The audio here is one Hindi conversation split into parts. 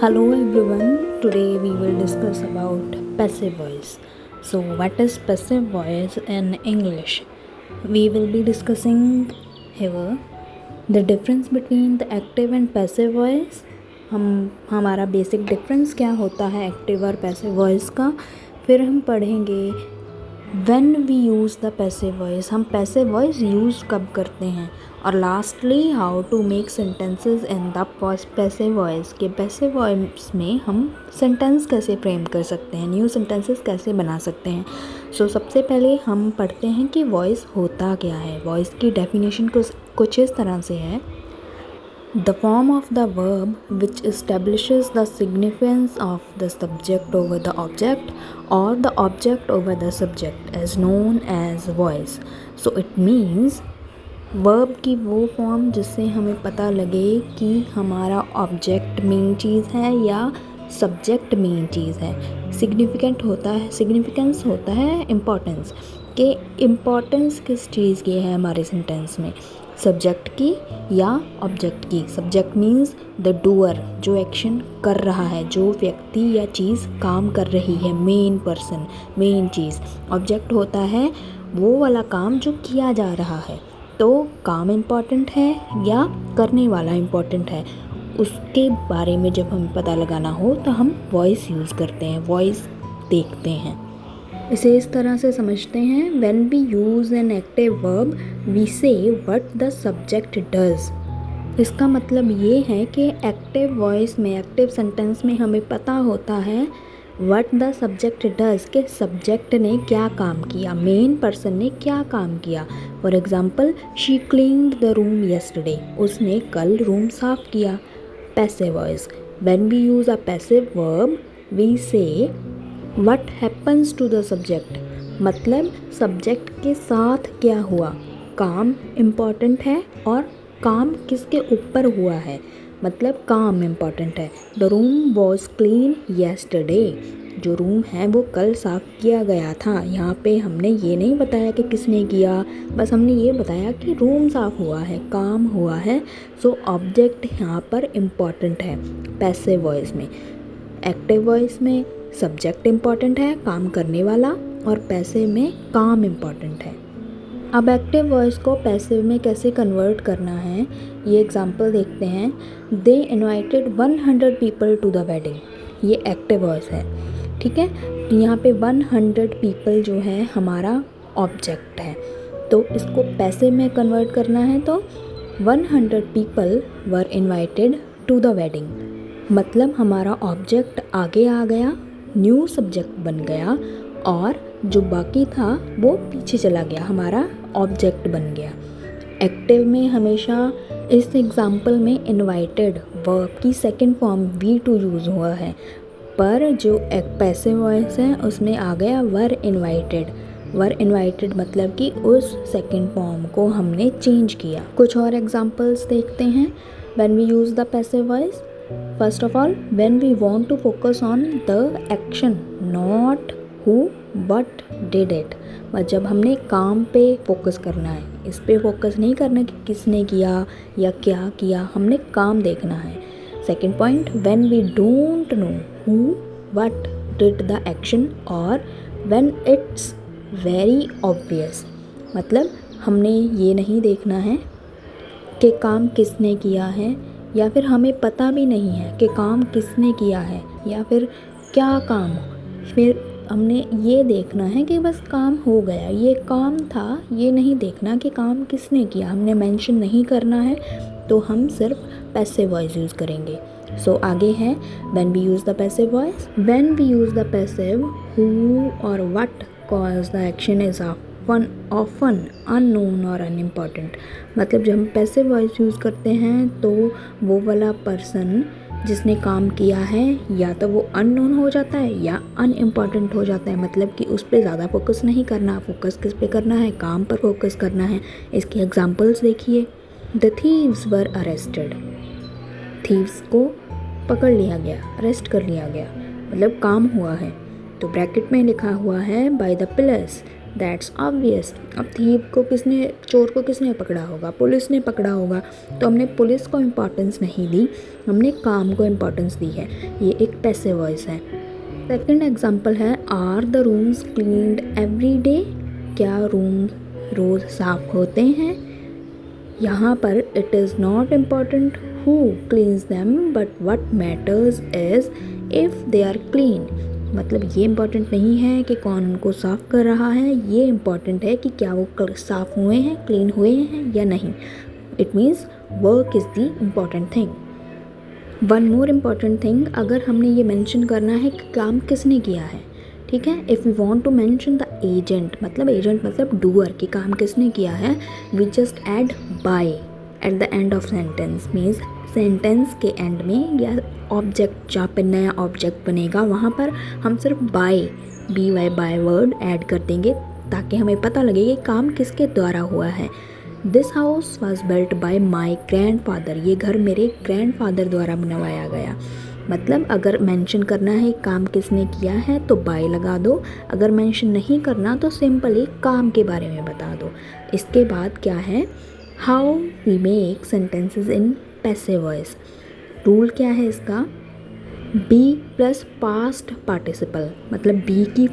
Hello everyone, today we will discuss about passive voice. So what is passive voice in English? We will be discussing here the difference between the active and passive voice. हमारा बेसिक डिफरेंस क्या होता है एक्टिव और पैसिव वॉइस का. फिर हम पढ़ेंगे when we use the passive voice, हम पैसिव वॉइस यूज़ कब करते हैं. और lastly how to make sentences in the passive voice, के पैसिव वॉइस में हम सेंटेंस कैसे फ्रेम कर सकते हैं, न्यू सेंटेंसेस कैसे बना सकते हैं. सो सबसे पहले हम पढ़ते हैं कि वॉइस होता क्या है. वॉइस की डेफिनेशन कुछ इस तरह से है: the form of the verb which establishes the significance of the subject over the object or the object over the subject is known as voice. So it means verb की वो फॉर्म जिससे हमें पता लगे कि हमारा ऑब्जेक्ट मेन चीज़ है या सब्जेक्ट मेन चीज़ है. सिग्निफिकेंस होता है इम्पोर्टेंस, कि इम्पोर्टेंस किस चीज़ की है हमारे सेंटेंस में, सब्जेक्ट की या ऑब्जेक्ट की. सब्जेक्ट मीन्स द डूअर, जो एक्शन कर रहा है, जो व्यक्ति या चीज़ काम कर रही है, मेन पर्सन, मेन चीज़. ऑब्जेक्ट होता है वो वाला काम जो किया जा रहा है. तो काम इम्पॉर्टेंट है या करने वाला इम्पॉर्टेंट है, उसके बारे में जब हमें पता लगाना हो तो हम वॉइस यूज़ करते हैं, वॉइस देखते हैं. इसे इस तरह से समझते हैं: when we use an active verb we say what the subject does. इसका मतलब ये है कि एक्टिव वॉइस में, एक्टिव सेंटेंस में हमें पता होता है व्हाट द सब्जेक्ट डज, के सब्जेक्ट ने क्या काम किया, मेन पर्सन ने क्या काम किया. For example, she cleaned the room yesterday, उसने कल रूम साफ किया. Passive voice: when we use a passive verb we say what happens to the subject, मतलब सब्जेक्ट के साथ क्या हुआ. काम इम्पॉर्टेंट है और काम किसके ऊपर हुआ है, मतलब काम इम्पॉर्टेंट है. The room was clean yesterday, जो रूम है वो कल साफ़ किया गया था. यहाँ पे हमने ये नहीं बताया कि किसने किया, बस हमने ये बताया कि रूम साफ़ हुआ है, काम हुआ है. सो ऑब्जेक्ट यहाँ पर इम्पॉर्टेंट है पैसिव वॉइस में. एक्टिव वॉइस में सब्जेक्ट इम्पॉर्टेंट है, काम करने वाला, और पैसिव में काम इम्पॉर्टेंट है. अब एक्टिव वॉइस को पैसिव में कैसे कन्वर्ट करना है, ये एग्जांपल देखते हैं. They invited 100 people to the wedding, ये एक्टिव वॉइस है. ठीक है, यहाँ पे 100 पीपल जो है हमारा ऑब्जेक्ट है. तो इसको पैसिव में कन्वर्ट करना है तो 100 people were invited to the wedding, मतलब हमारा ऑब्जेक्ट आगे आ गया, न्यू सब्जेक्ट बन गया, और जो बाकी था वो पीछे चला गया, हमारा ऑब्जेक्ट बन गया. एक्टिव में हमेशा इस एग्जाम्पल में इनवाइटेड वर्ब की सेकंड फॉर्म V2 यूज़ हुआ है, पर जो एक पैसिव वॉइस है उसमें आ गया वर इनवाइटेड. वर इनवाइटेड मतलब कि उस सेकंड फॉर्म को हमने चेंज किया. कुछ और एग्जाम्पल्स देखते हैं when we use the passive voice. First of all, when we want to focus on the action, not who but did it, जब हमने काम पे फोकस करना है, इस पे फोकस नहीं करना कि किसने किया या क्या किया, हमने काम देखना है. Second point, when we don't know who but did the action और व्हेन इट्स वेरी ऑब्वियस, मतलब हमने ये नहीं देखना है कि काम किसने किया है, या फिर हमें पता भी नहीं है कि काम किसने किया है या फिर क्या काम. फिर हमने ये देखना है कि बस काम हो गया, ये काम था, ये नहीं देखना कि काम किसने किया, हमने मेंशन नहीं करना है. तो हम सिर्फ पैसिव वॉइस यूज़ करेंगे. सो आगे है when we use the passive voice. When we use the passive, who और what cause the action is often unknown और अनइम्पॉर्टेंट, मतलब जब हम पैसिव वॉइस यूज़ करते हैं तो वो वाला पर्सन जिसने काम किया है या तो वो अननोन हो जाता है या अनइम्पॉर्टेंट हो जाता है, मतलब कि उस पर ज़्यादा फोकस नहीं करना. फोकस किस पे करना है, काम पर फोकस करना है. इसके एग्जांपल्स देखिए. The thieves were arrested, thieves को पकड़ लिया गया, अरेस्ट कर लिया गया, मतलब काम हुआ है. तो ब्रैकेट में लिखा हुआ है by the pillars, that's obvious. अब थीव को किसने, चोर को किसने पकड़ा होगा, पुलिस ने पकड़ा होगा, तो हमने पुलिस को इम्पोर्टेंस नहीं दी, हमने काम को इम्पोर्टेंस दी है। ये एक पैसिव वॉइस है। सेकंड एग्जांपल है are the rooms cleaned every day, क्या रूम रोज़ साफ होते हैं। यहाँ पर it is not important who cleans them but what matters is if they are clean. मतलब ये इम्पॉर्टेंट नहीं है कि कौन उनको साफ़ कर रहा है, ये इम्पॉर्टेंट है कि क्या वो साफ़ हुए हैं, क्लीन हुए हैं या नहीं। It means work is the important thing. One more important thing, अगर हमने ये मेंशन करना है कि काम किसने किया है, ठीक है, if we want to mention the agent मतलब डूअर, कि काम किसने किया है, we just add by at the end of sentence. Means sentence के एंड में या ऑब्जेक्ट जहाँ पे नया ऑब्जेक्ट बनेगा वहाँ पर हम सिर्फ बाय बाय वर्ड ऐड कर देंगे ताकि हमें पता लगे कि काम किसके द्वारा हुआ है। This house was built by my grandfather, ये घर मेरे ग्रैंडफादर द्वारा बनवाया गया। मतलब अगर मेंशन करना है काम किसने किया है तो बाय लगा दो, अगर मेंशन नहीं करना तो सिंपली काम के बारे में बता दो। इसके बाद क्या है, how we make sentences in passive voice. Rule क्या है इसका, बी प्लस पास्ट पार्टिसिपल, मतलब बी की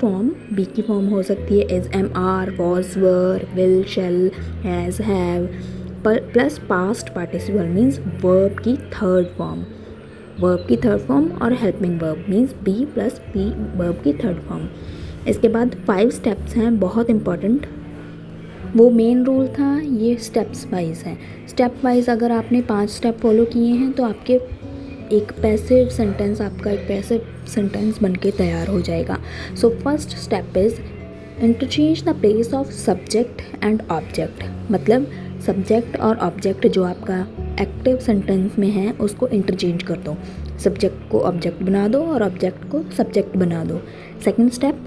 फॉर्म हो सकती है is, am, are, was, were, will, shall, has, have, plus past participle means verb की थर्ड फॉर्म और helping verb means be plus P verb की थर्ड फॉर्म। इसके बाद 5 स्टेप्स हैं बहुत इंपॉर्टेंट। वो मेन रूल था, ये स्टेप्स वाइज है। स्टेप वाइज अगर आपने 5 स्टेप फॉलो किए हैं तो आपका एक पैसिव सेंटेंस बन के तैयार हो जाएगा। So first step is interchange the place of subject and object. मतलब सब्जेक्ट और ऑब्जेक्ट जो आपका एक्टिव सेंटेंस में है उसको इंटरचेंज कर दो। सब्जेक्ट को ऑब्जेक्ट बना दो और ऑब्जेक्ट को सब्जेक्ट बना दो। Second step,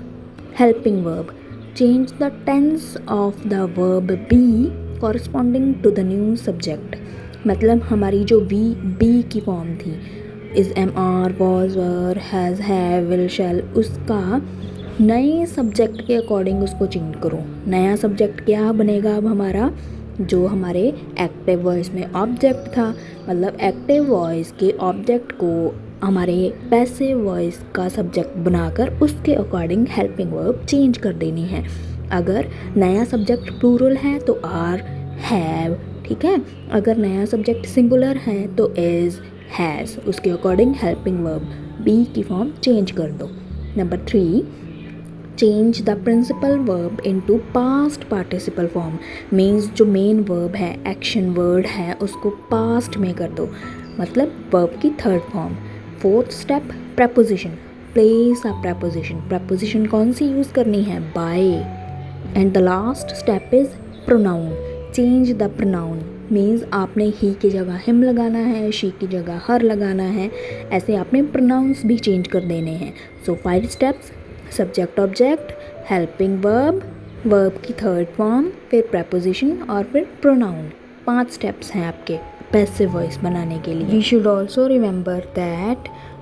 helping verb, change the tense of the verb be corresponding to the new subject. मतलब हमारी जो बी की फॉर्म थी is, am, are, was, were, has, have, will, shall, उसका नए सब्जेक्ट के अकॉर्डिंग उसको चेंज करो। नया सब्जेक्ट क्या बनेगा अब हमारा, जो हमारे एक्टिव वॉइस में ऑब्जेक्ट था, मतलब एक्टिव वॉइस के ऑब्जेक्ट को हमारे पैसिव वॉइस का सब्जेक्ट बनाकर उसके अकॉर्डिंग हेल्पिंग वर्ब चेंज कर देनी है। अगर नया सब्जेक्ट प्लूरल है तो आर, हैव, ठीक है। अगर नया सब्जेक्ट सिंगुलर है तो इज़, हैज़, उसके अकॉर्डिंग हेल्पिंग वर्ब बी की फॉर्म चेंज कर दो। Number 3, change the principal verb into past participle form. Means जो मेन वर्ब है, एक्शन वर्ड है, उसको पास्ट में कर दो, मतलब वर्ब की third form. Fourth step, preposition, place a preposition. Preposition कौन सी यूज़ करनी है, by. And the last step is pronoun, change the pronoun. Means आपने ही की जगह हिम लगाना है, शी की जगह हर लगाना है, ऐसे आपने प्रोनाउंस भी चेंज कर देने हैं। सो 5 steps, subject object, helping verb, verb की थर्ड फॉर्म, फिर प्रपोजिशन और फिर प्रोनाउन। 5 स्टेप्स हैं आपके पैसिव वॉइस बनाने के लिए। We should also remember that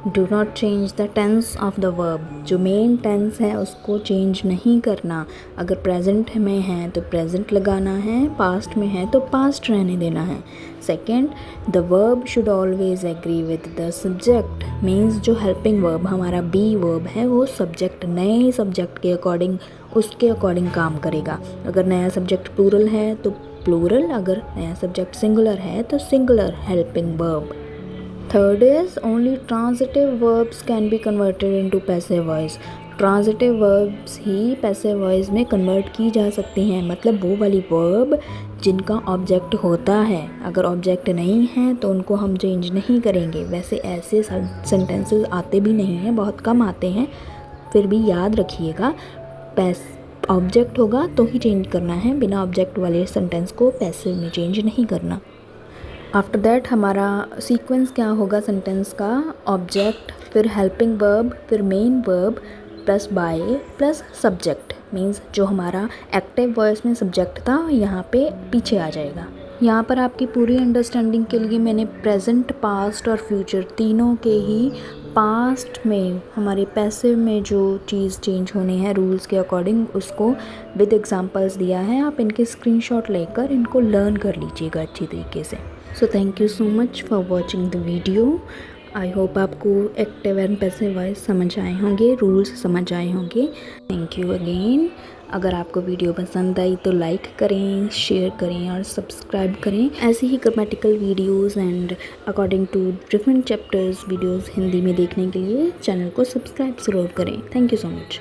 do not change the tense of the verb. जो मेन टेंस है उसको चेंज नहीं करना। अगर प्रेजेंट में है तो प्रेजेंट लगाना है, पास्ट में है तो पास्ट रहने देना है। Second, the verb should always agree with the subject. Means जो हेल्पिंग वर्ब हमारा बी वर्ब है वो सब्जेक्ट, नए सब्जेक्ट के अकॉर्डिंग, उसके अकॉर्डिंग काम करेगा। अगर नया सब्जेक्ट प्लूरल है तो प्लूरल, अगर नया सब्जेक्ट सिंगुलर है तो singular helping verb. Third is only transitive verbs can be converted into passive voice. Transitive verbs he passive voice में कन्वर्ट की जा सकती हैं, मतलब वो वाली वर्ब जिनका ऑब्जेक्ट होता है। अगर ऑब्जेक्ट नहीं है तो उनको हम चेंज नहीं करेंगे। वैसे ऐसे सेंटेंसेस आते भी नहीं हैं, बहुत कम आते हैं, फिर भी याद रखिएगा ऑब्जेक्ट होगा तो ही चेंज करना है, बिना ऑब्जेक्ट वाले सेंटेंस को पैसिव में चेंज नहीं करना। आफ्टर दैट हमारा सीक्वेंस क्या होगा सेंटेंस का, ऑब्जेक्ट, फिर हेल्पिंग वर्ब, फिर main verb, plus by, plus subject. Means जो हमारा एक्टिव वॉइस में सब्जेक्ट था यहाँ पे पीछे आ जाएगा। यहाँ पर आपकी पूरी अंडरस्टैंडिंग के लिए मैंने प्रेजेंट, पास्ट और फ्यूचर तीनों के ही पास्ट में हमारे पैसे में जो चीज़ चेंज होनी है रूल्स के अकॉर्डिंग, उसको विद एग्जांपल्स दिया है। आप इनके स्क्रीनशॉट लेकर इनको लर्न कर लीजिएगा अच्छी तरीके से। So thank you so much for watching the video. I hope आपको एक्टिव एंड पैसिव वॉइस समझ आए होंगे, रूल्स समझ आए होंगे। Thank you again. अगर आपको वीडियो पसंद आई तो लाइक करें, शेयर करें और सब्सक्राइब करें। ऐसे ही grammatical videos and according to different chapters videos Hindi में देखने के लिए चैनल को सब्सक्राइब ज़रूर करें। Thank you so much.